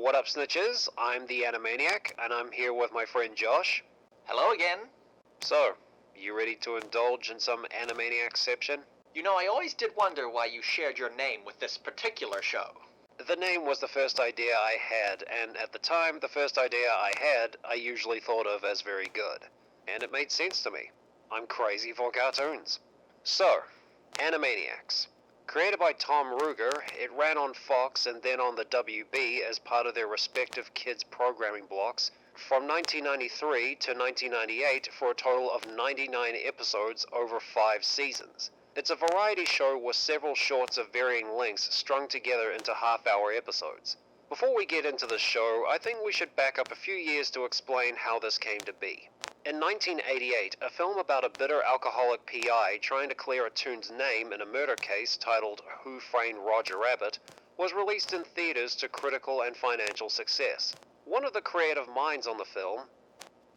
What up, snitches? I'm the Animaniac, and I'm here with my friend Josh. Hello again. So, you ready to indulge in some Animaniacception? You know, I always did wonder why you shared your name with this particular show. The name was the first idea I had, and at the time, the first idea I had, I usually thought of as very good. And it made sense to me. I'm crazy for cartoons. So, Animaniacs. Created by Tom Ruegger, it ran on Fox and then on the WB as part of their respective kids' programming blocks from 1993 to 1998 for a total of 99 episodes over 5 seasons. It's a variety show with several shorts of varying lengths strung together into half-hour episodes. Before we get into the show, I think we should back up a few years to explain how this came to be. In 1988, a film about a bitter alcoholic PI trying to clear a toon's name in a murder case titled Who Framed Roger Rabbit was released in theaters to critical and financial success. One of the creative minds on the film,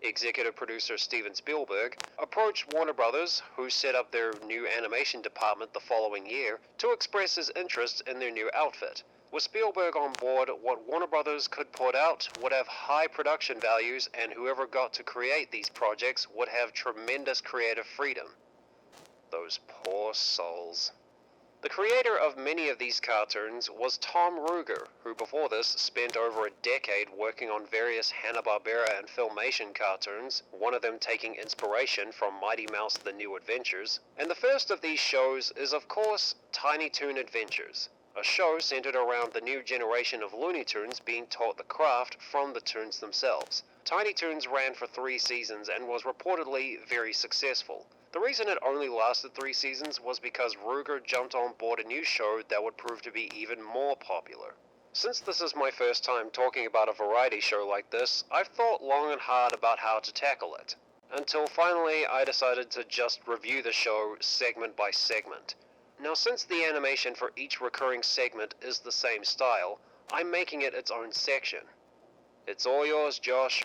executive producer Steven Spielberg, approached Warner Brothers, who set up their new animation department the following year, to express his interest in their new outfit. With Spielberg on board, what Warner Brothers could put out would have high production values, and whoever got to create these projects would have tremendous creative freedom. Those poor souls. The creator of many of these cartoons was Tom Ruegger, who before this spent over a decade working on various Hanna-Barbera and Filmation cartoons, one of them taking inspiration from Mighty Mouse The New Adventures. And the first of these shows is of course Tiny Toon Adventures, a show centered around the new generation of Looney Tunes being taught the craft from the Toons themselves. Tiny Toons ran for 3 seasons and was reportedly very successful. The reason it only lasted 3 seasons was because Ruegger jumped on board a new show that would prove to be even more popular. Since this is my first time talking about a variety show like this, I've thought long and hard about how to tackle it. Until finally I decided to just review the show segment by segment. Now, since the animation for each recurring segment is the same style, I'm making it its own section. It's all yours, Josh.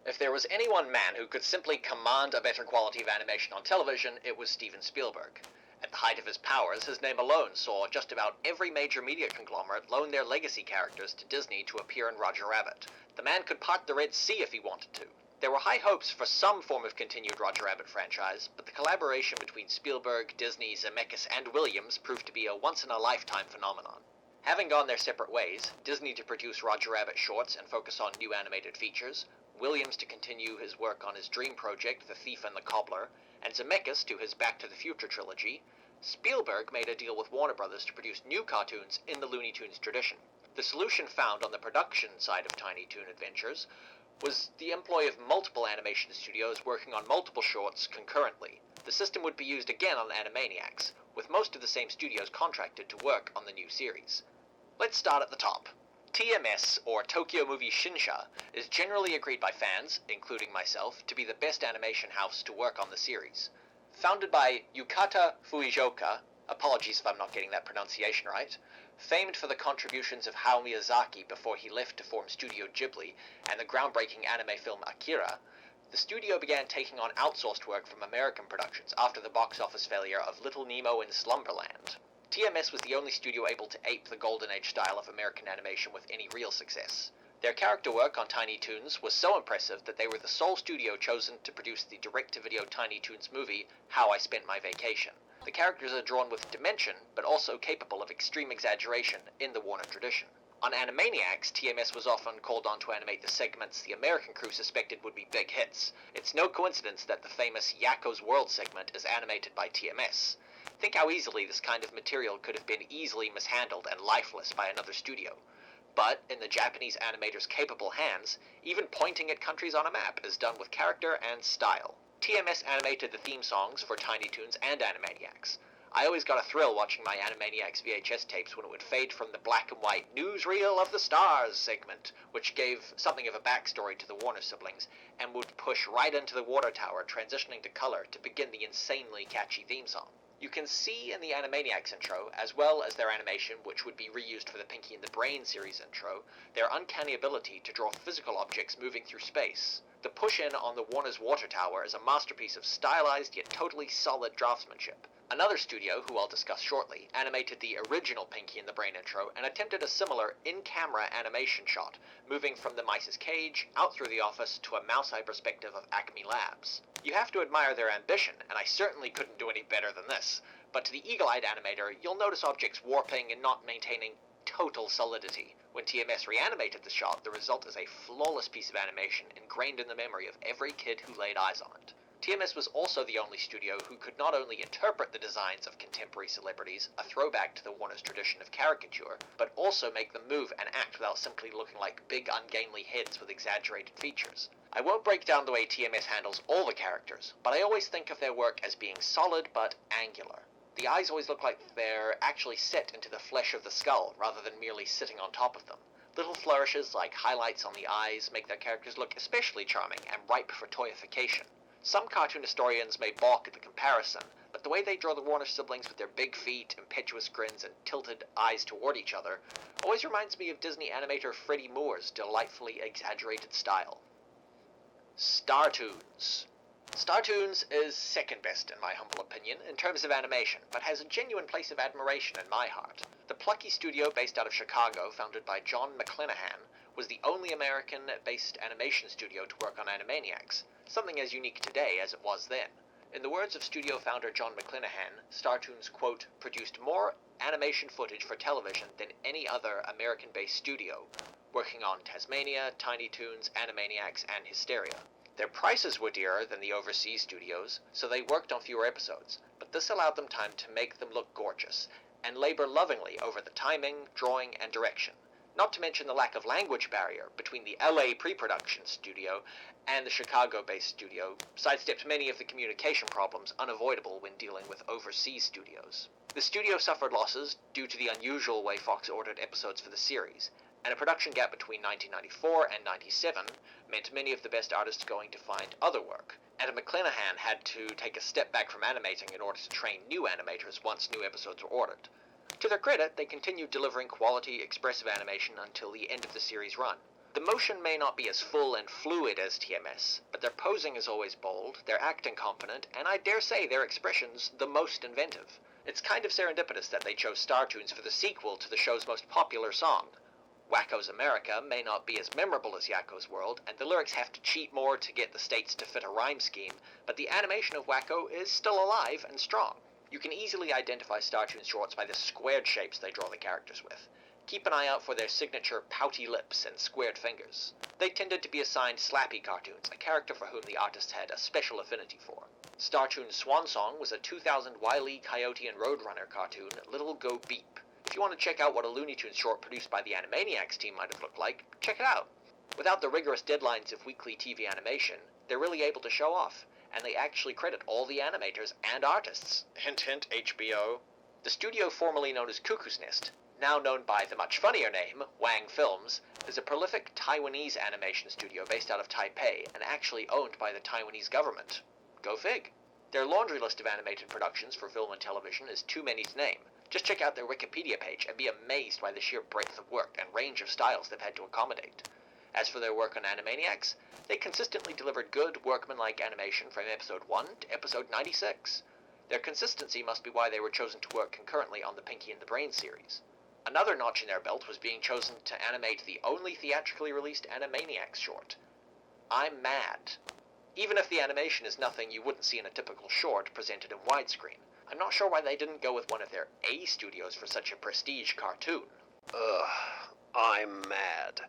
If there was any one man who could simply command a better quality of animation on television, it was Steven Spielberg. At the height of his powers, his name alone saw just about every major media conglomerate loan their legacy characters to Disney to appear in Roger Rabbit. The man could part the Red Sea if he wanted to. There were high hopes for some form of continued Roger Rabbit franchise, but the collaboration between Spielberg, Disney, Zemeckis, and Williams proved to be a once-in-a-lifetime phenomenon. Having gone their separate ways, Disney to produce Roger Rabbit shorts and focus on new animated features, Williams to continue his work on his dream project, The Thief and the Cobbler, and Zemeckis to his Back to the Future trilogy, Spielberg made a deal with Warner Brothers to produce new cartoons in the Looney Tunes tradition. The solution found on the production side of Tiny Toon Adventures was the employ of multiple animation studios working on multiple shorts concurrently. The system would be used again on Animaniacs, with most of the same studios contracted to work on the new series. Let's start at the top. TMS, or Tokyo Movie Shinsha, is generally agreed by fans, including myself, to be the best animation house to work on the series. Founded by Yukata Fujioka, apologies if I'm not getting that pronunciation right, famed for the contributions of Hayao Miyazaki before he left to form Studio Ghibli and the groundbreaking anime film Akira, the studio began taking on outsourced work from American productions after the box office failure of Little Nemo in Slumberland. TMS was the only studio able to ape the Golden Age style of American animation with any real success. Their character work on Tiny Toons was so impressive that they were the sole studio chosen to produce the direct-to-video Tiny Toons movie, How I Spent My Vacation. The characters are drawn with dimension, but also capable of extreme exaggeration in the Warner tradition. On Animaniacs, TMS was often called on to animate the segments the American crew suspected would be big hits. It's no coincidence that the famous Yakko's World segment is animated by TMS. Think how easily this kind of material could have been easily mishandled and lifeless by another studio. But, in the Japanese animator's capable hands, even pointing at countries on a map is done with character and style. TMS animated the theme songs for Tiny Toons and Animaniacs. I always got a thrill watching my Animaniacs VHS tapes when it would fade from the black and white newsreel of the stars segment, which gave something of a backstory to the Warner siblings, and would push right into the water tower, transitioning to color to begin the insanely catchy theme song. You can see in the Animaniacs intro, as well as their animation, which would be reused for the Pinky and the Brain series intro, their uncanny ability to draw physical objects moving through space. The push-in on the Warner's water tower is a masterpiece of stylized yet totally solid draftsmanship. Another studio, who I'll discuss shortly, animated the original Pinky and the Brain intro and attempted a similar in-camera animation shot, moving from the mice's cage, out through the office, to a mouse-eye perspective of Acme Labs. You have to admire their ambition, and I certainly couldn't do any better than this. But to the eagle-eyed animator, you'll notice objects warping and not maintaining total solidity. When TMS reanimated the shot, the result is a flawless piece of animation ingrained in the memory of every kid who laid eyes on it. TMS was also the only studio who could not only interpret the designs of contemporary celebrities, a throwback to the Warner's tradition of caricature, but also make them move and act without simply looking like big, ungainly heads with exaggerated features. I won't break down the way TMS handles all the characters, but I always think of their work as being solid but angular. The eyes always look like they're actually set into the flesh of the skull, rather than merely sitting on top of them. Little flourishes like highlights on the eyes make their characters look especially charming and ripe for toyification. Some cartoon historians may balk at the comparison, but the way they draw the Warner siblings with their big feet, impetuous grins, and tilted eyes toward each other always reminds me of Disney animator Freddie Moore's delightfully exaggerated style. Startoons. Startoons is second best, in my humble opinion, in terms of animation, but has a genuine place of admiration in my heart. The plucky studio based out of Chicago, founded by John McClanahan, was the only American-based animation studio to work on Animaniacs, something as unique today as it was then. In the words of studio founder John McClanahan, Startoons, quote, produced more animation footage for television than any other American-based studio, working on Tasmania, Tiny Toons, Animaniacs, and Hysteria. Their prices were dearer than the overseas studios, so they worked on fewer episodes, but this allowed them time to make them look gorgeous, and labor lovingly over the timing, drawing, and direction. Not to mention the lack of language barrier between the LA pre-production studio and the Chicago-based studio sidestepped many of the communication problems unavoidable when dealing with overseas studios. The studio suffered losses due to the unusual way Fox ordered episodes for the series, and a production gap between 1994 and 97 meant many of the best artists going to find other work, and McClanahan had to take a step back from animating in order to train new animators once new episodes were ordered. To their credit, they continued delivering quality, expressive animation until the end of the series run. The motion may not be as full and fluid as TMS, but their posing is always bold, their acting competent, and I dare say their expressions the most inventive. It's kind of serendipitous that they chose Startoons for the sequel to the show's most popular song. Wakko's America may not be as memorable as Yakko's World, and the lyrics have to cheat more to get the states to fit a rhyme scheme, but the animation of Wakko is still alive and strong. You can easily identify Startoons shorts by the squared shapes they draw the characters with. Keep an eye out for their signature pouty lips and squared fingers. They tended to be assigned Slappy cartoons, a character for whom the artists had a special affinity for. Startoon's swan song was a 2000 Wile E. Coyote and Roadrunner cartoon, Little Go Beep. If you want to check out what a Looney Tunes short produced by the Animaniacs team might have looked like, check it out. Without the rigorous deadlines of weekly TV animation, they're really able to show off, and they actually credit all the animators and artists. Hint hint, HBO. The studio formerly known as Cuckoo's Nest, now known by the much funnier name, Wang Films, is a prolific Taiwanese animation studio based out of Taipei and actually owned by the Taiwanese government. Go fig. Their laundry list of animated productions for film and television is too many to name. Just check out their Wikipedia page and be amazed by the sheer breadth of work and range of styles they've had to accommodate. As for their work on Animaniacs, they consistently delivered good, workmanlike animation from episode 1 to episode 96. Their consistency must be why they were chosen to work concurrently on the Pinky and the Brain series. Another notch in their belt was being chosen to animate the only theatrically released Animaniacs short. I'm Mad. Even if the animation is nothing you wouldn't see in a typical short presented in widescreen, I'm not sure why they didn't go with one of their A studios for such a prestige cartoon. Ugh, I'm mad.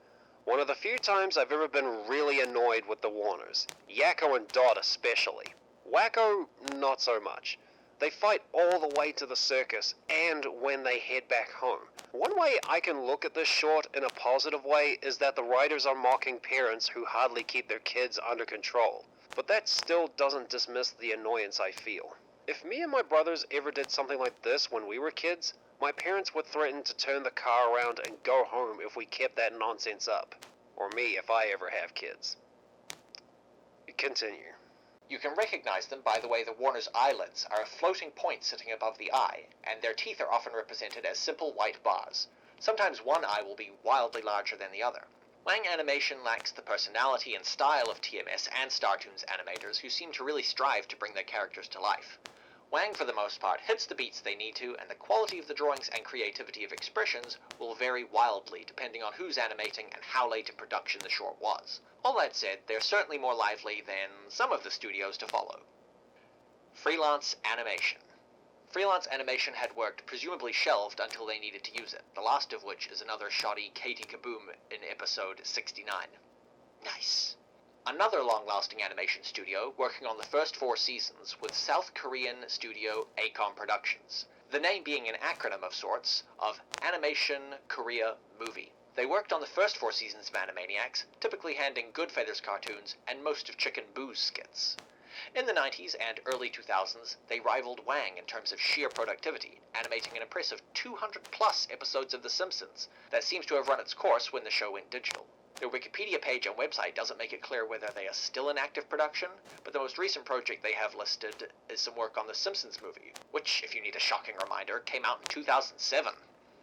One of the few times I've ever been really annoyed with the Warners. Yakko and Dot especially. Wakko, not so much. They fight all the way to the circus and when they head back home. One way I can look at this short in a positive way is that the writers are mocking parents who hardly keep their kids under control. But that still doesn't dismiss the annoyance I feel. If me and my brothers ever did something like this when we were kids, my parents would threaten to turn the car around and go home if we kept that nonsense up. Or me if I ever have kids. Continue. You can recognize them by the way the Warner's eyelids are a floating point sitting above the eye, and their teeth are often represented as simple white bars. Sometimes one eye will be wildly larger than the other. Wang Animation lacks the personality and style of TMS and StarToons animators, who seem to really strive to bring their characters to life. Wang, for the most part, hits the beats they need to, and the quality of the drawings and creativity of expressions will vary wildly depending on who's animating and how late in production the short was. All that said, they're certainly more lively than some of the studios to follow. Freelance animation. Freelance animation had worked, presumably shelved until they needed to use it, the last of which is another shoddy KaBoom in episode 69. Nice. Another long-lasting animation studio, working on the first 4 seasons, was South Korean studio ACOM Productions, the name being an acronym of sorts of Animation Korea Movie. They worked on the first 4 seasons of Animaniacs, typically handling Goodfeathers cartoons and most of Chicken Boo's skits. In the 90s and early 2000s, they rivaled Wang in terms of sheer productivity, animating an impressive 200-plus episodes of The Simpsons that seems to have run its course when the show went digital. Their Wikipedia page and website doesn't make it clear whether they are still in active production, but the most recent project they have listed is some work on The Simpsons movie, which, if you need a shocking reminder, came out in 2007.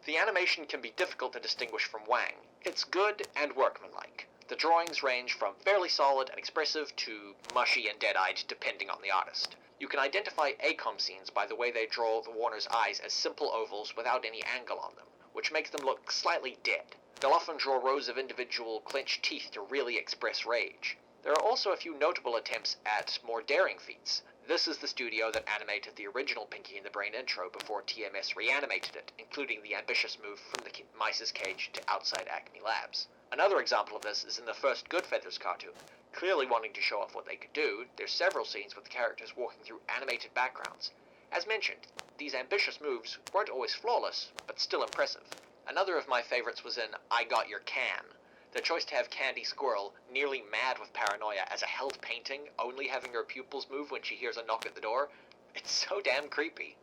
The animation can be difficult to distinguish from Wang. It's good and workmanlike. The drawings range from fairly solid and expressive to mushy and dead-eyed depending on the artist. You can identify ACOM scenes by the way they draw the Warner's eyes as simple ovals without any angle on them, which makes them look slightly dead. They'll often draw rows of individual clenched teeth to really express rage. There are also a few notable attempts at more daring feats. This is the studio that animated the original Pinky and the Brain intro before TMS reanimated it, including the ambitious move from the mice's cage to outside Acme Labs. Another example of this is in the first Goodfeathers cartoon. Clearly wanting to show off what they could do, there's several scenes with the characters walking through animated backgrounds. As mentioned, these ambitious moves weren't always flawless, but still impressive. Another of my favorites was in I Got Your Can. The choice to have Candy Squirrel, nearly mad with paranoia as a held painting, only having her pupils move when she hears a knock at the door, it's so damn creepy.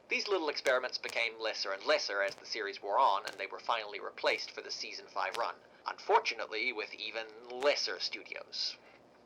These little experiments became lesser and lesser as the series wore on, and they were finally replaced for the Season 5 run, unfortunately with even lesser studios.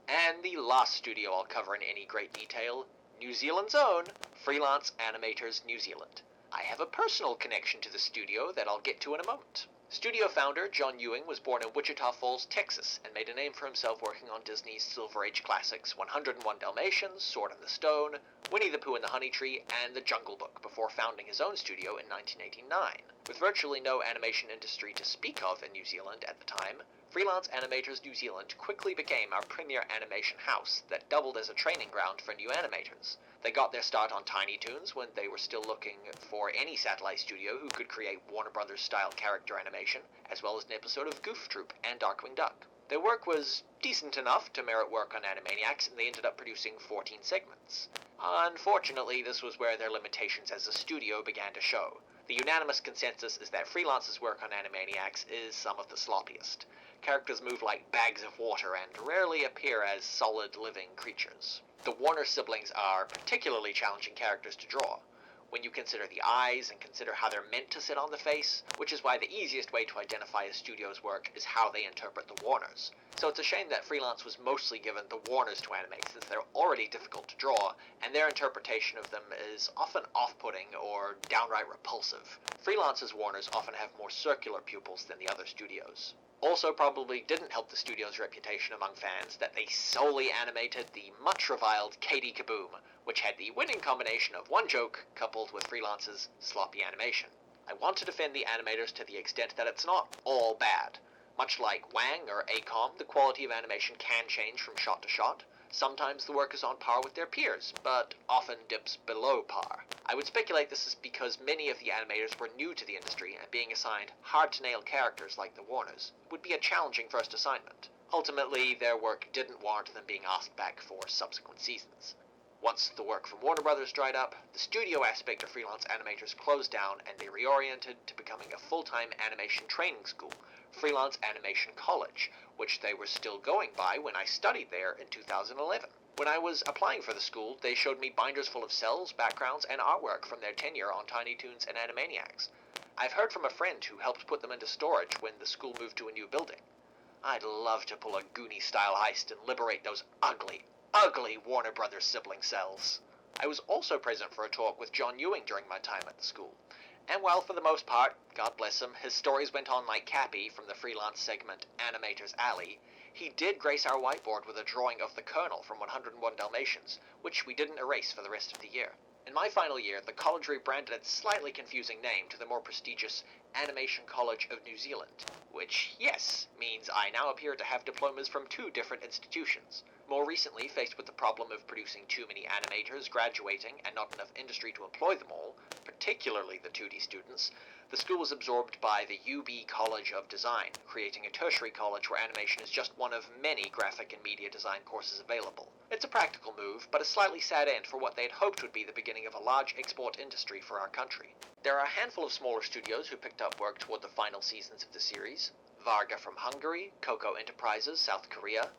And the last studio I'll cover in any great detail, New Zealand's own, Freelance Animators New Zealand. I have a personal connection to the studio that I'll get to in a moment. Studio founder John Ewing was born in Wichita Falls, Texas, and made a name for himself working on Disney's Silver Age classics 101 Dalmatians, Sword in the Stone, Winnie the Pooh and the Honey Tree, and The Jungle Book before founding his own studio in 1989. With virtually no animation industry to speak of in New Zealand at the time, Freelance Animators New Zealand quickly became our premier animation house that doubled as a training ground for new animators. They got their start on Tiny Toons when they were still looking for any satellite studio who could create Warner Brothers-style character animation, as well as an episode of Goof Troop and Darkwing Duck. Their work was decent enough to merit work on Animaniacs, and they ended up producing 14 segments. Unfortunately, this was where their limitations as a studio began to show. The unanimous consensus is that Freelance's work on Animaniacs is some of the sloppiest. Characters move like bags of water and rarely appear as solid living creatures. The Warner siblings are particularly challenging characters to draw, when you consider the eyes and consider how they're meant to sit on the face, which is why the easiest way to identify a studio's work is how they interpret the Warners. So it's a shame that Freelance was mostly given the Warners to animate, since they're already difficult to draw, and their interpretation of them is often off-putting or downright repulsive. Freelance's Warners often have more circular pupils than the other studios. Also probably didn't help the studio's reputation among fans that they solely animated the much-reviled KaBoom, which had the winning combination of one joke coupled with Freelance's sloppy animation. I want to defend the animators to the extent that it's not all bad. Much like Wang or ACOM, the quality of animation can change from shot to shot. Sometimes the work is on par with their peers, but often dips below par. I would speculate this is because many of the animators were new to the industry, and being assigned hard-to-nail characters like the Warners would be a challenging first assignment. Ultimately, their work didn't warrant them being asked back for subsequent seasons. Once the work from Warner Brothers dried up, the studio aspect of Freelance Animators closed down, and they reoriented to becoming a full-time animation training school, Freelance Animation College, which they were still going by when I studied there in 2011. When I was applying for the school, they showed me binders full of cells, backgrounds, and artwork from their tenure on Tiny Toons and Animaniacs. I've heard from a friend who helped put them into storage when the school moved to a new building. I'd love to pull a Goonie-style heist and liberate those ugly Warner Brothers sibling cells. I was also present for a talk with John Ewing during my time at the school, And while for the most part, God bless him, his stories went on like Cappy from the freelance segment Animator's Alley, he did grace our whiteboard with a drawing of the Colonel from 101 Dalmatians, which we didn't erase for the rest of the year. In my final year, the college rebranded its slightly confusing name to the more prestigious Animation College of New Zealand, which, yes, means I now appear to have diplomas from 2 different institutions. More recently, faced with the problem of producing too many animators graduating and not enough industry to employ them all, particularly the 2D students, the school was absorbed by the UB College of Design, creating a tertiary college where animation is just one of many graphic and media design courses available. It's a practical move, but a slightly sad end for what they had hoped would be the beginning of a large export industry for our country. There are a handful of smaller studios who picked up work toward the final seasons of the series. Varga from Hungary, Coco Enterprises, South Korea.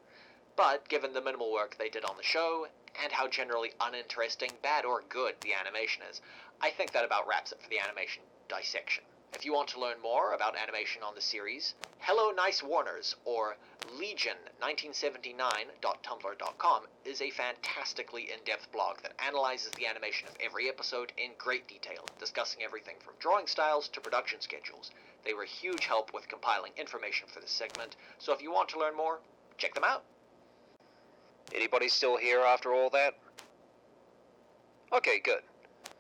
But given the minimal work they did on the show, and how generally uninteresting, bad or good the animation is, I think that about wraps it for the animation dissection. If you want to learn more about animation on the series, Hello Nice Warners, or Legion1979.tumblr.com, is a fantastically in-depth blog that analyzes the animation of every episode in great detail, discussing everything from drawing styles to production schedules. They were a huge help with compiling information for this segment, so if you want to learn more, check them out. Anybody still here after all that? Okay, good.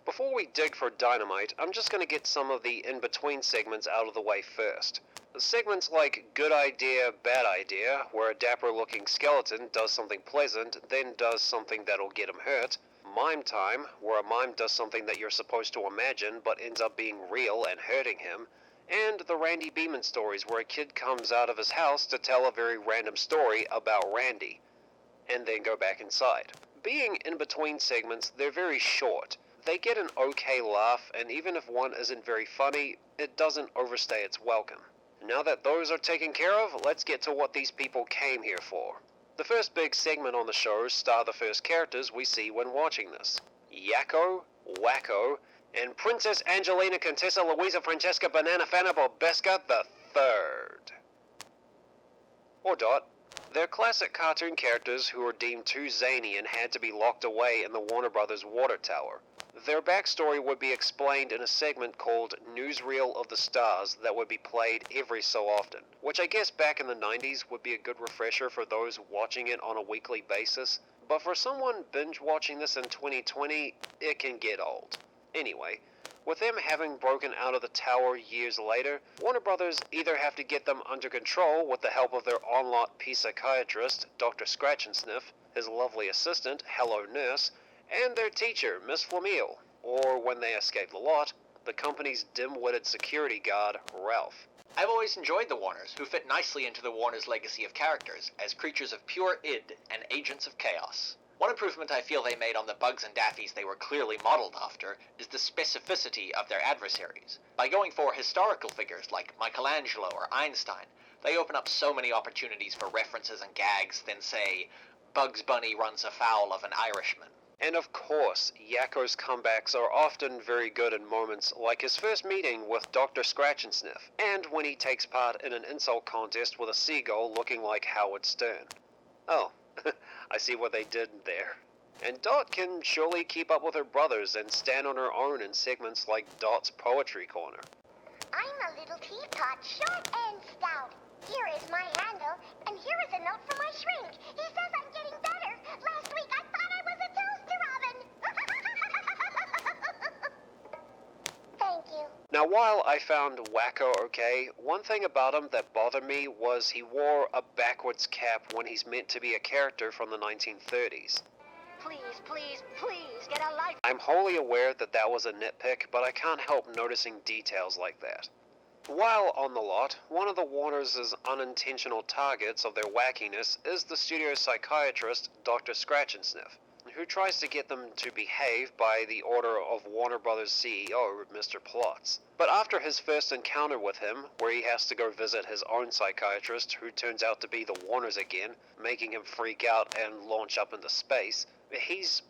Before we dig for dynamite, I'm just going to get some of the in-between segments out of the way first. Segments like Good Idea, Bad Idea, where a dapper-looking skeleton does something pleasant, then does something that'll get him hurt. Mime Time, where a mime does something that you're supposed to imagine but ends up being real and hurting him. And the Randy Beaman stories, where a kid comes out of his house to tell a very random story about Randy, and then go back inside. Being in between segments, they're very short. They get an okay laugh, and even if one isn't very funny, it doesn't overstay its welcome. Now that those are taken care of, let's get to what these people came here for. The first big segment on the show star the first characters we see when watching this. Yakko, Wakko, and Princess Angelina Contessa Luisa Francesca Banana Fana Bobesca III. Or Dot. They're classic cartoon characters who were deemed too zany and had to be locked away in the Warner Brothers water tower. Their backstory would be explained in a segment called Newsreel of the Stars that would be played every so often, which I guess back in the 90s would be a good refresher for those watching it on a weekly basis, but for someone binge watching this in 2020, it can get old. Anyway, with them having broken out of the tower years later, Warner Brothers either have to get them under control with the help of their on-lot psychiatrist, Dr. Scratch and Sniff, his lovely assistant, Hello Nurse, and their teacher, Miss Flamille, or when they escape the lot, the company's dim-witted security guard, Ralph. I've always enjoyed the Warners, who fit nicely into the Warners' legacy of characters, as creatures of pure id and agents of chaos. One improvement I feel they made on the Bugs and Daffies they were clearly modeled after is the specificity of their adversaries. By going for historical figures like Michelangelo or Einstein, they open up so many opportunities for references and gags than, say, Bugs Bunny runs afoul of an Irishman. And of course, Yakko's comebacks are often very good in moments like his first meeting with Dr. Scratch and Sniff, and when he takes part in an insult contest with a seagull looking like Howard Stern. Oh, I see what they did there. And Dot can surely keep up with her brothers and stand on her own in segments like Dot's Poetry Corner. I'm a little teapot, short and stout. Here is my handle, and here is a note from my shrink. He says I'm getting better. Last week I thought I was a toaster oven. Thank you. Now, while I found Wakko okay, one thing about him that bothered me was he wore a backwards cap when he's meant to be a character from the 1930s. Please, please, please, get a life. I'm wholly aware that that was a nitpick, but I can't help noticing details like that. While on the lot, one of the Warners' unintentional targets of their wackiness is the studio psychiatrist, Dr. Scratch and Sniff, who tries to get them to behave by the order of Warner Brothers CEO, Mr. Plotz. But after his first encounter with him, where he has to go visit his own psychiatrist, who turns out to be the Warners again, making him freak out and launch up into space, his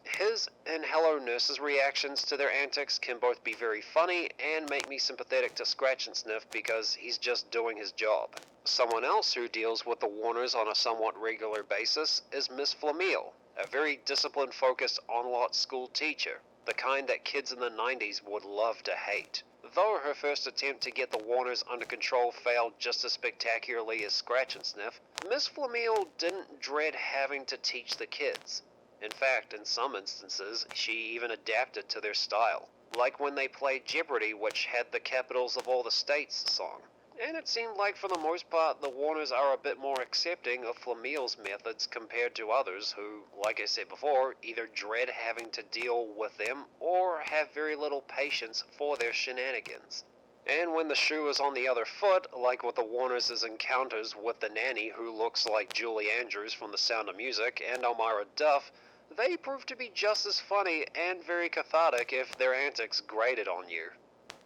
and Hello Nurse's reactions to their antics can both be very funny and make me sympathetic to Scratch and Sniff because he's just doing his job. Someone else who deals with the Warners on a somewhat regular basis is Miss Flamille, a very discipline-focused on-lot school teacher, the kind that kids in the 90s would love to hate. Though her first attempt to get the Warners under control failed just as spectacularly as Scratch and Sniff, Miss Flamel didn't dread having to teach the kids. In fact, in some instances, she even adapted to their style, like when they played Jeopardy, which had the Capitals of All the States song. And it seemed like for the most part the Warners are a bit more accepting of Flamel's methods compared to others who, like I said before, either dread having to deal with them or have very little patience for their shenanigans. And when the shoe is on the other foot, like with the Warners' encounters with the nanny who looks like Julie Andrews from The Sound of Music and Elmira Duff, they prove to be just as funny and very cathartic if their antics grated on you.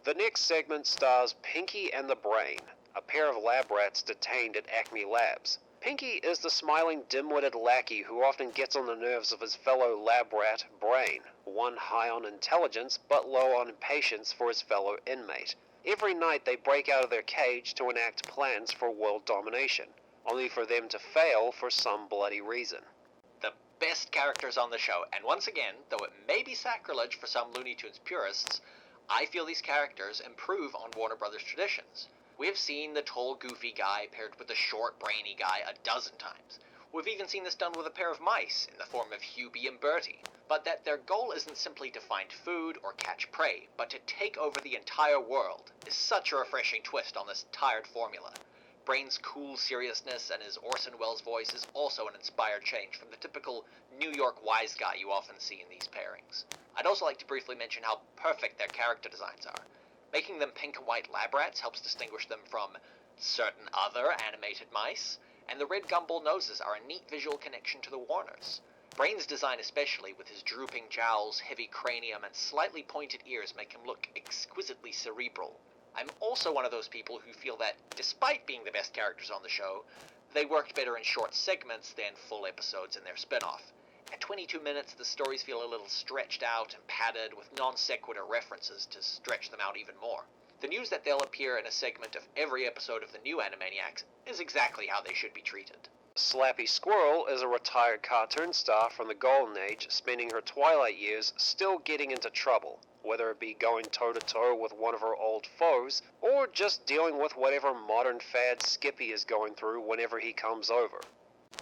The next segment stars Pinky and the Brain, a pair of lab rats detained at Acme Labs. Pinky is the smiling, dim-witted lackey who often gets on the nerves of his fellow lab rat, Brain, one high on intelligence but low on patience for his fellow inmate. Every night they break out of their cage to enact plans for world domination, only for them to fail for some bloody reason. The best characters on the show, and once again, though it may be sacrilege for some Looney Tunes purists, I feel these characters improve on Warner Brothers traditions. We have seen the tall, goofy guy paired with the short, brainy guy a dozen times. We've even seen this done with a pair of mice in the form of Hubie and Bertie. But that their goal isn't simply to find food or catch prey, but to take over the entire world, is such a refreshing twist on this tired formula. Brain's cool seriousness and his Orson Welles voice is also an inspired change from the typical New York wise guy you often see in these pairings. I'd also like to briefly mention how perfect their character designs are. Making them pink and white lab rats helps distinguish them from certain other animated mice, and the red gumball noses are a neat visual connection to the Warners. Brain's design especially, with his drooping jowls, heavy cranium, and slightly pointed ears, make him look exquisitely cerebral. I'm also one of those people who feel that, despite being the best characters on the show, they worked better in short segments than full episodes in their spin-off. At 22 minutes, the stories feel a little stretched out and padded with non-sequitur references to stretch them out even more. The news that they'll appear in a segment of every episode of the new Animaniacs is exactly how they should be treated. Slappy Squirrel is a retired cartoon star from the Golden Age, spending her twilight years still getting into trouble, whether it be going toe-to-toe with one of her old foes, or just dealing with whatever modern fad Skippy is going through whenever he comes over.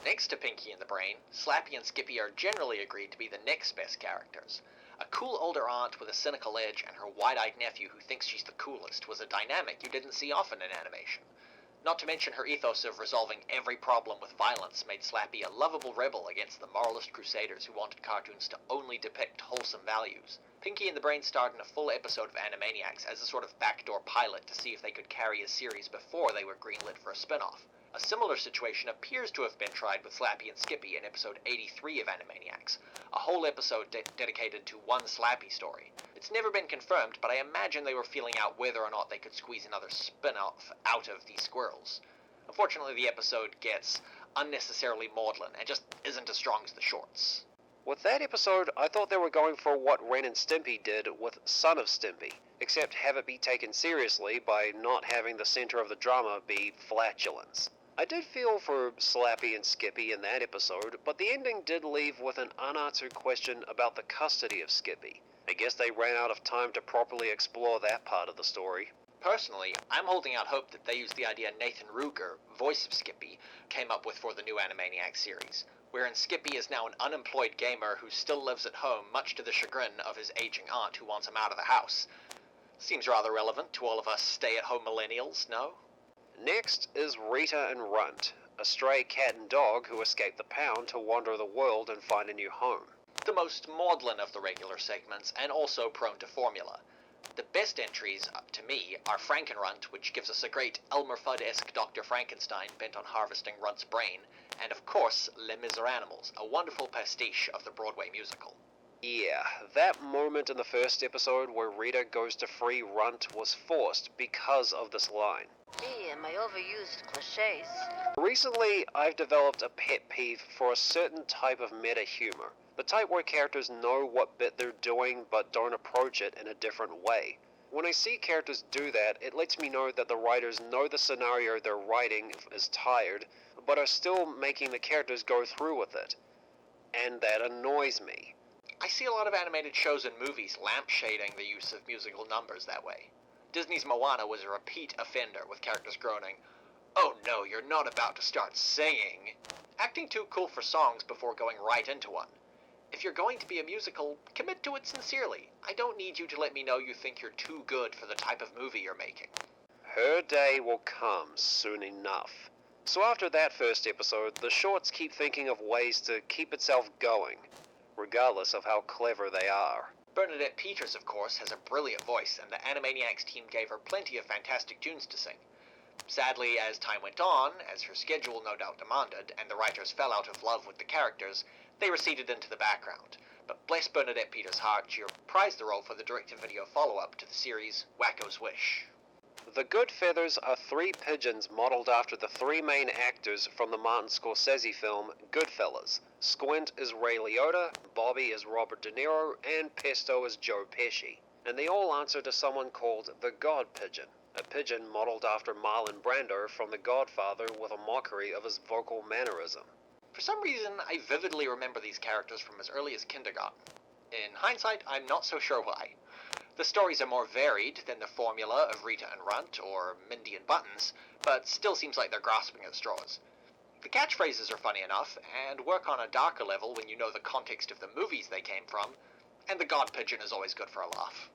Next to Pinky and the Brain, Slappy and Skippy are generally agreed to be the next best characters. A cool older aunt with a cynical edge and her wide-eyed nephew who thinks she's the coolest was a dynamic you didn't see often in animation. Not to mention her ethos of resolving every problem with violence made Slappy a lovable rebel against the moralist crusaders who wanted cartoons to only depict wholesome values. Pinky and the Brain starred in a full episode of Animaniacs as a sort of backdoor pilot to see if they could carry a series before they were greenlit for a spin-off. A similar situation appears to have been tried with Slappy and Skippy in episode 83 of Animaniacs, a whole episode dedicated to one Slappy story. It's never been confirmed, but I imagine they were feeling out whether or not they could squeeze another spin-off out of these squirrels. Unfortunately, the episode gets unnecessarily maudlin and just isn't as strong as the shorts. With that episode, I thought they were going for what Ren and Stimpy did with Son of Stimpy, except have it be taken seriously by not having the center of the drama be flatulence. I did feel for Slappy and Skippy in that episode, but the ending did leave with an unanswered question about the custody of Skippy. I guess they ran out of time to properly explore that part of the story. Personally, I'm holding out hope that they use the idea Nathan Ruger, voice of Skippy, came up with for the new Animaniacs series, wherein Skippy is now an unemployed gamer who still lives at home, much to the chagrin of his aging aunt who wants him out of the house. Seems rather relevant to all of us stay-at-home millennials, no? Next is Rita and Runt, a stray cat and dog who escape the pound to wander the world and find a new home. The most maudlin of the regular segments, and also prone to formula. The best entries, to me, are Frank and Runt, which gives us a great Elmer Fudd-esque Dr. Frankenstein bent on harvesting Runt's brain, and of course, Les Miserables, a wonderful pastiche of the Broadway musical. Yeah, that moment in the first episode where Rita goes to free Runt was forced because of this line. Me and my overused cliches. Recently, I've developed a pet peeve for a certain type of meta humor. The type where characters know what bit they're doing but don't approach it in a different way. When I see characters do that, it lets me know that the writers know the scenario they're writing is tired, but are still making the characters go through with it. And that annoys me. I see a lot of animated shows and movies lampshading the use of musical numbers that way. Disney's Moana was a repeat offender, with characters groaning, "Oh no, you're not about to start singing," acting too cool for songs before going right into one. If you're going to be a musical, commit to it sincerely. I don't need you to let me know you think you're too good for the type of movie you're making. Her day will come soon enough. So after that first episode, the shorts keep thinking of ways to keep itself going, regardless of how clever they are. Bernadette Peters, of course, has a brilliant voice, and the Animaniacs team gave her plenty of fantastic tunes to sing. Sadly, as time went on, as her schedule no doubt demanded, and the writers fell out of love with the characters, they receded into the background. But bless Bernadette Peters' heart, she reprised the role for the direct-to-video follow-up to the series Wakko's Wish. The Goodfeathers are three pigeons modeled after the three main actors from the Martin Scorsese film Goodfellas. Squint is Ray Liotta, Bobby is Robert De Niro, and Pesto is Joe Pesci. And they all answer to someone called the God Pigeon, a pigeon modeled after Marlon Brando from The Godfather with a mockery of his vocal mannerism. For some reason, I vividly remember these characters from as early as kindergarten. In hindsight, I'm not so sure why. The stories are more varied than the formula of Rita and Runt or Mindy and Buttons, but still seems like they're grasping at straws. The catchphrases are funny enough, and work on a darker level when you know the context of the movies they came from, and the God Pigeon is always good for a laugh.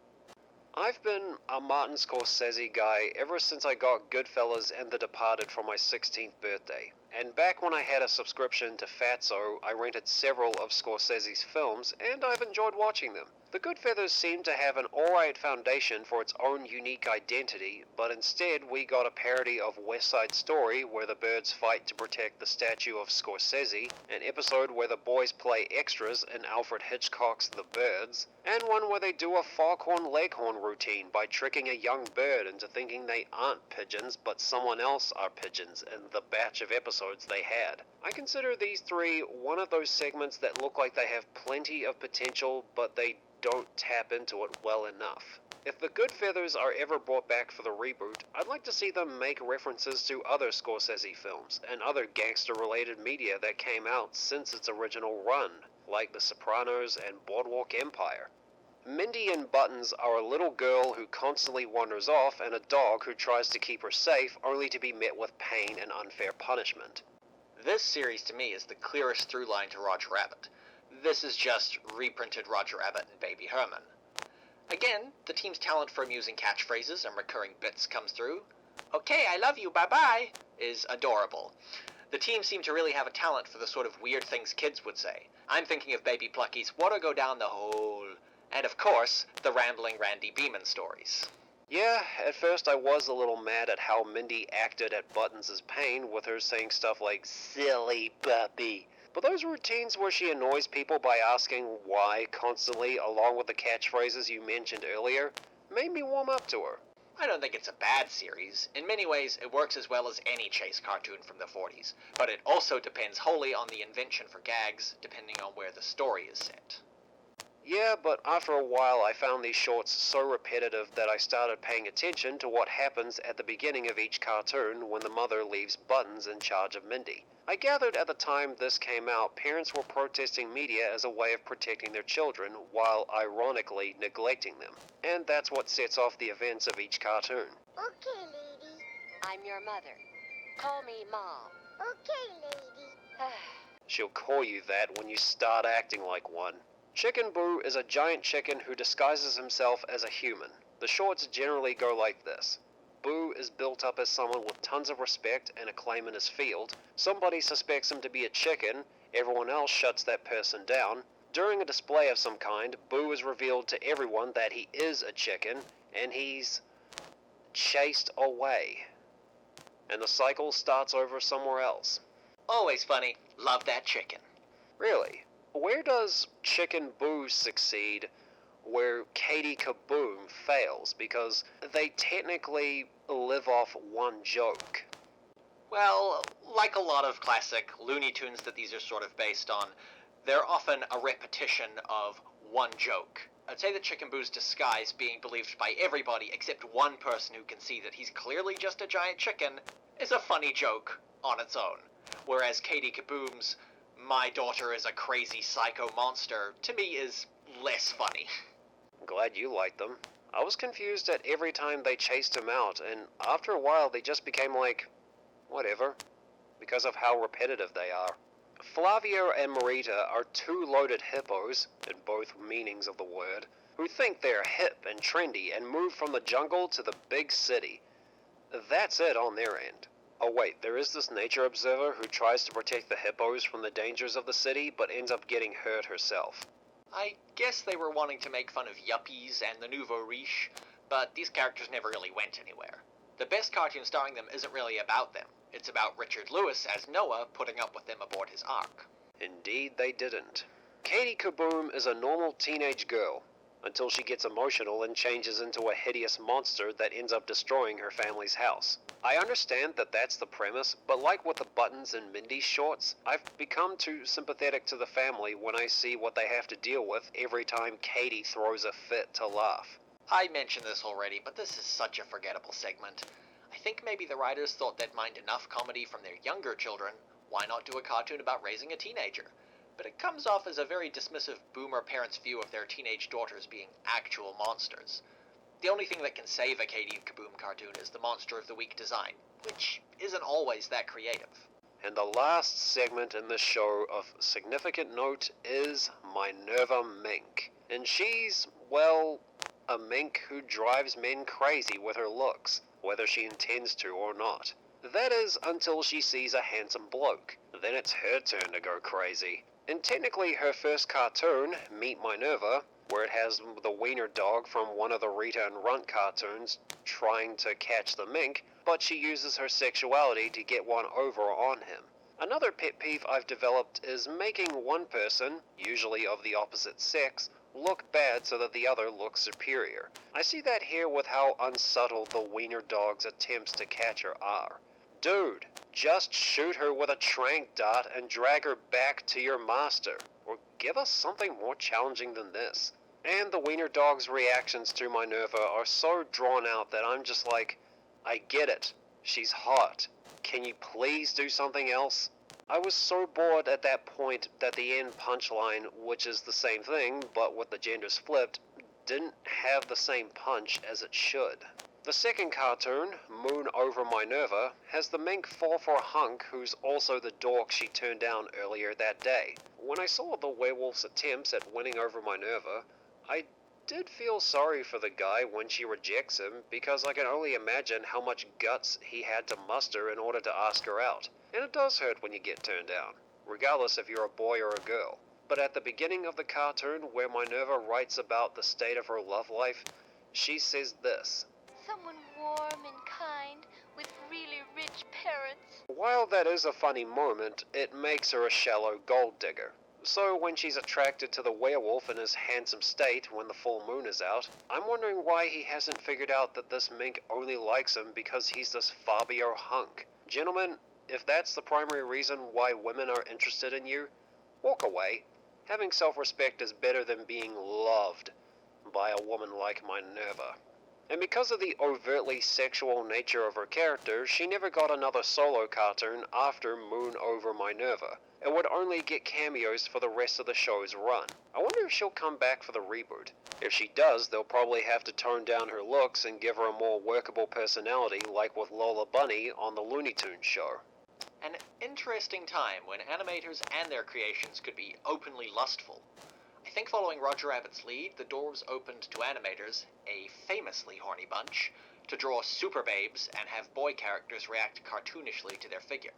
I've been a Martin Scorsese guy ever since I got Goodfellas and The Departed for my 16th birthday. And back when I had a subscription to Fatso, I rented several of Scorsese's films, and I've enjoyed watching them. The Goodfeathers seem to have an alright foundation for its own unique identity, but instead we got a parody of West Side Story where the birds fight to protect the statue of Scorsese, an episode where the boys play extras in Alfred Hitchcock's The Birds, and one where they do a foghorn leghorn routine by tricking a young bird into thinking they aren't pigeons but someone else are pigeons in the batch of episodes they had. I consider these three one of those segments that look like they have plenty of potential, but they don't tap into it well enough. If the Goodfeathers are ever brought back for the reboot, I'd like to see them make references to other Scorsese films and other gangster-related media that came out since its original run, like The Sopranos and Boardwalk Empire. Mindy and Buttons are a little girl who constantly wanders off and a dog who tries to keep her safe only to be met with pain and unfair punishment. This series to me is the clearest through line to Roger Rabbit. This is just reprinted Roger Rabbit and Baby Herman. Again, the team's talent for amusing catchphrases and recurring bits comes through. "Okay, I love you, bye-bye," is adorable. The team seem to really have a talent for the sort of weird things kids would say. I'm thinking of Baby Plucky's "Water Go Down the Hole," and of course, the rambling Randy Beaman stories. Yeah, at first I was a little mad at how Mindy acted at Buttons' pain with her saying stuff like, "Silly puppy." But those routines where she annoys people by asking why constantly, along with the catchphrases you mentioned earlier, made me warm up to her. I don't think it's a bad series. In many ways, it works as well as any chase cartoon from the 40s, but it also depends wholly on the invention for gags, depending on where the story is set. Yeah, but after a while I found these shorts so repetitive that I started paying attention to what happens at the beginning of each cartoon when the mother leaves Buttons in charge of Mindy. I gathered at the time this came out, parents were protesting media as a way of protecting their children while ironically neglecting them. And that's what sets off the events of each cartoon. Okay, lady. I'm your mother. Call me Mom. Okay, lady. She'll call you that when you start acting like one. Chicken Boo is a giant chicken who disguises himself as a human. The shorts generally go like this. Boo is built up as someone with tons of respect and acclaim in his field. Somebody suspects him to be a chicken. Everyone else shuts that person down. During a display of some kind, Boo is revealed to everyone that he is a chicken, and he's chased away. And the cycle starts over somewhere else. Always funny. Love that chicken. Really? Where does Chicken Boo succeed where KaBoom fails? Because they technically live off one joke. Well, like a lot of classic Looney Tunes that these are sort of based on, they're often a repetition of one joke. I'd say that Chicken Boo's disguise being believed by everybody except one person who can see that he's clearly just a giant chicken is a funny joke on its own. Whereas KaBoom's "my daughter is a crazy psycho monster" to me is less funny. I'm glad you like them. I was confused at every time they chased him out, and after a while they just became like, whatever, because of how repetitive they are. Flavio and Marita are two loaded hippos, in both meanings of the word, who think they're hip and trendy and move from the jungle to the big city. That's it on their end. Oh wait, there is this nature observer who tries to protect the hippos from the dangers of the city, but ends up getting hurt herself. I guess they were wanting to make fun of yuppies and the nouveau riche, but these characters never really went anywhere. The best cartoon starring them isn't really about them. It's about Richard Lewis as Noah putting up with them aboard his ark. Indeed they didn't. Katie KaBoom is a normal teenage girl, until she gets emotional and changes into a hideous monster that ends up destroying her family's house. I understand that that's the premise, but like with the Buttons and Mindy shorts, I've become too sympathetic to the family when I see what they have to deal with every time Katie throws a fit to laugh. I mentioned this already, but this is such a forgettable segment. I think maybe the writers thought they'd mined enough comedy from their younger children, why not do a cartoon about raising a teenager? But it comes off as a very dismissive boomer parents' view of their teenage daughters being actual monsters. The only thing that can save a Katie and KaBoom cartoon is the Monster of the Week design, which isn't always that creative. And the last segment in this show of significant note is Minerva Mink. And she's, well, a mink who drives men crazy with her looks, whether she intends to or not. That is until she sees a handsome bloke. Then it's her turn to go crazy. And technically her first cartoon, Meet Minerva, where it has the wiener dog from one of the Rita and Runt cartoons trying to catch the mink, but she uses her sexuality to get one over on him. Another pet peeve I've developed is making one person, usually of the opposite sex, look bad so that the other looks superior. I see that here with how unsubtle the wiener dog's attempts to catch her are. Dude, just shoot her with a tranq dart and drag her back to your master, or give us something more challenging than this. And the wiener dog's reactions to Minerva are so drawn out that I'm just like, I get it, she's hot. Can you please do something else? I was so bored at that point that the end punchline, which is the same thing but with the genders flipped, didn't have the same punch as it should. The second cartoon, Moon Over Minerva, has the mink fall for a hunk who's also the dork she turned down earlier that day. When I saw the werewolf's attempts at winning over Minerva, I did feel sorry for the guy when she rejects him, because I can only imagine how much guts he had to muster in order to ask her out. And it does hurt when you get turned down, regardless if you're a boy or a girl. But at the beginning of the cartoon, where Minerva writes about the state of her love life, she says this: Someone warm and kind, with really rich parents. While that is a funny moment, it makes her a shallow gold digger. So when she's attracted to the werewolf in his handsome state when the full moon is out, I'm wondering why he hasn't figured out that this mink only likes him because he's this Fabio hunk. Gentlemen, if that's the primary reason why women are interested in you, walk away. Having self-respect is better than being loved by a woman like Minerva. And because of the overtly sexual nature of her character, she never got another solo cartoon after Moon Over Minerva. It would only get cameos for the rest of the show's run. I wonder if she'll come back for the reboot. If she does, they'll probably have to tone down her looks and give her a more workable personality like with Lola Bunny on the Looney Tunes show. An interesting time when animators and their creations could be openly lustful. I think following Roger Rabbit's lead, the doors opened to animators, a famously horny bunch, to draw super babes and have boy characters react cartoonishly to their figure.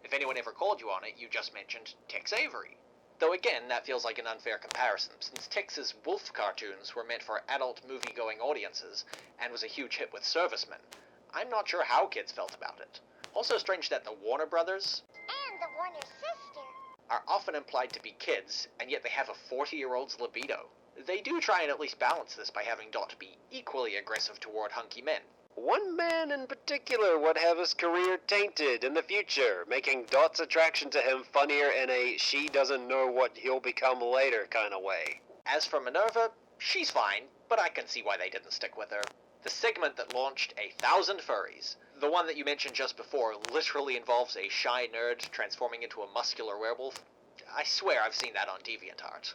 If anyone ever called you on it, you just mentioned Tex Avery. Though again, that feels like an unfair comparison, since Tex's wolf cartoons were meant for adult movie-going audiences, and was a huge hit with servicemen. I'm not sure how kids felt about it. Also strange that the Warner Brothers, And the Warner sister. are often implied to be kids, and yet they have a 40-year-old's libido. They do try and at least balance this by having Dot be equally aggressive toward hunky men. One man in particular would have his career tainted in the future, making Dot's attraction to him funnier in a she doesn't know what he'll become later kind of way. As for Minerva, she's fine, but I can see why they didn't stick with her. The segment that launched 1,000 furries, the one that you mentioned just before, literally involves a shy nerd transforming into a muscular werewolf. I swear I've seen that on DeviantArt.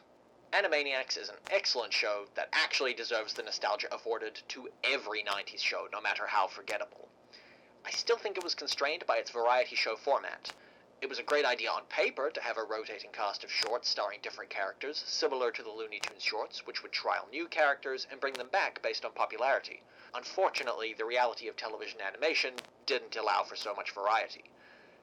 Animaniacs is an excellent show that actually deserves the nostalgia afforded to every 90s show, no matter how forgettable. I still think it was constrained by its variety show format. It was a great idea on paper to have a rotating cast of shorts starring different characters, similar to the Looney Tunes shorts, which would trial new characters and bring them back based on popularity. Unfortunately, the reality of television animation didn't allow for so much variety.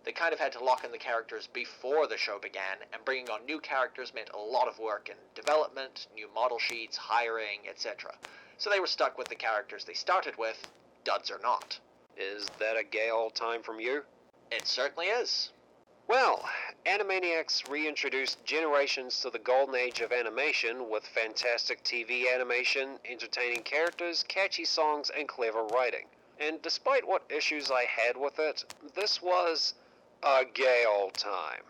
They kind of had to lock in the characters before the show began, and bringing on new characters meant a lot of work in development, new model sheets, hiring, etc. So they were stuck with the characters they started with, duds or not. Is that a gay old time from you? It certainly is. Well, Animaniacs reintroduced generations to the golden age of animation with fantastic TV animation, entertaining characters, catchy songs, and clever writing. And despite what issues I had with it, this was a gay old time.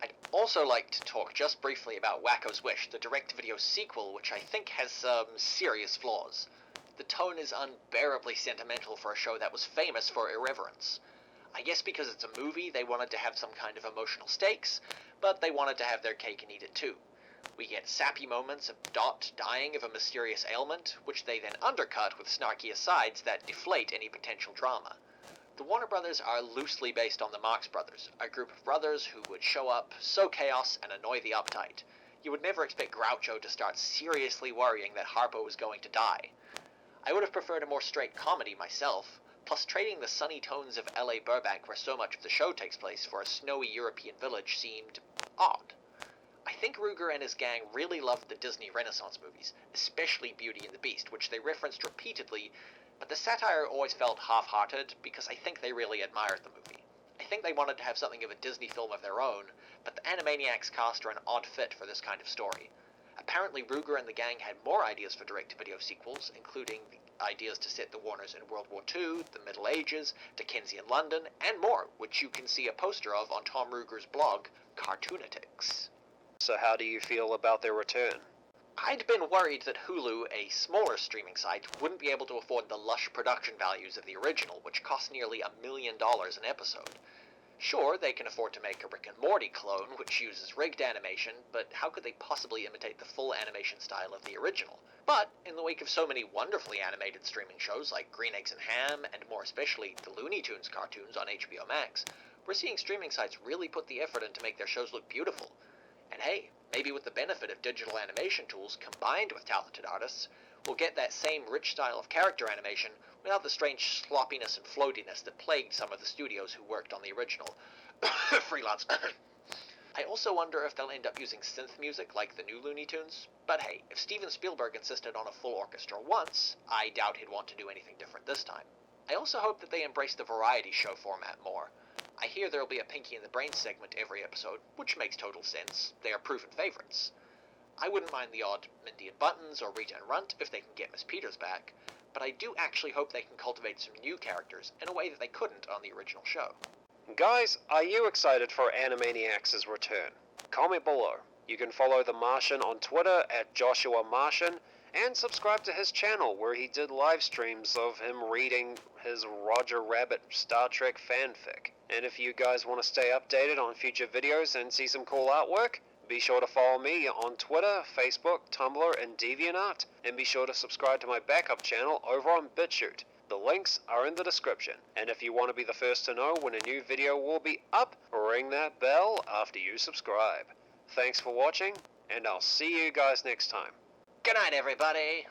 I'd also like to talk just briefly about Wakko's Wish, the direct-to-video sequel, which I think has some serious flaws. The tone is unbearably sentimental for a show that was famous for irreverence. I guess because it's a movie, they wanted to have some kind of emotional stakes, but they wanted to have their cake and eat it too. We get sappy moments of Dot dying of a mysterious ailment, which they then undercut with snarky asides that deflate any potential drama. The Warner Brothers are loosely based on the Marx Brothers, a group of brothers who would show up, sow chaos, and annoy the uptight. You would never expect Groucho to start seriously worrying that Harpo was going to die. I would have preferred a more straight comedy myself, plus trading the sunny tones of LA Burbank where so much of the show takes place for a snowy European village seemed odd. I think Ruger and his gang really loved the Disney Renaissance movies, especially Beauty and the Beast, which they referenced repeatedly, but the satire always felt half-hearted because I think they really admired the movie. I think they wanted to have something of a Disney film of their own, but the Animaniacs cast are an odd fit for this kind of story. Apparently Ruger and the gang had more ideas for direct-to-video sequels, including the ideas to set the Warners in World War II, the Middle Ages, Dickensian London, and more, which you can see a poster of on Tom Ruger's blog, Cartoonatics. So how do you feel about their return? I'd been worried that Hulu, a smaller streaming site, wouldn't be able to afford the lush production values of the original, which cost nearly $1 million an episode. Sure, they can afford to make a Rick and Morty clone, which uses rigged animation, but how could they possibly imitate the full animation style of the original? But, in the wake of so many wonderfully animated streaming shows like Green Eggs and Ham, and more especially the Looney Tunes cartoons on HBO Max, we're seeing streaming sites really put the effort in to make their shows look beautiful. And hey, maybe with the benefit of digital animation tools combined with talented artists, we'll get that same rich style of character animation without the strange sloppiness and floatiness that plagued some of the studios who worked on the original. Freelance. I also wonder if they'll end up using synth music like the new Looney Tunes. But hey, if Steven Spielberg insisted on a full orchestra once, I doubt he'd want to do anything different this time. I also hope that they embrace the variety show format more. I hear there'll be a Pinky in the Brain segment every episode, which makes total sense. They are proven favorites. I wouldn't mind the odd Mindy and Buttons or Rita and Runt if they can get Miss Peters back, but I do actually hope they can cultivate some new characters in a way that they couldn't on the original show. Guys, are you excited for Animaniacs' return? Comment below. You can follow the Martian on Twitter at Joshua Marchant, and subscribe to his channel where he did live streams of him reading his Roger Rabbit Star Trek fanfic. And if you guys want to stay updated on future videos and see some cool artwork, be sure to follow me on Twitter, Facebook, Tumblr, and DeviantArt, and be sure to subscribe to my backup channel over on BitChute. The links are in the description, and if you want to be the first to know when a new video will be up, ring that bell after you subscribe. Thanks for watching, and I'll see you guys next time. Good night, everybody!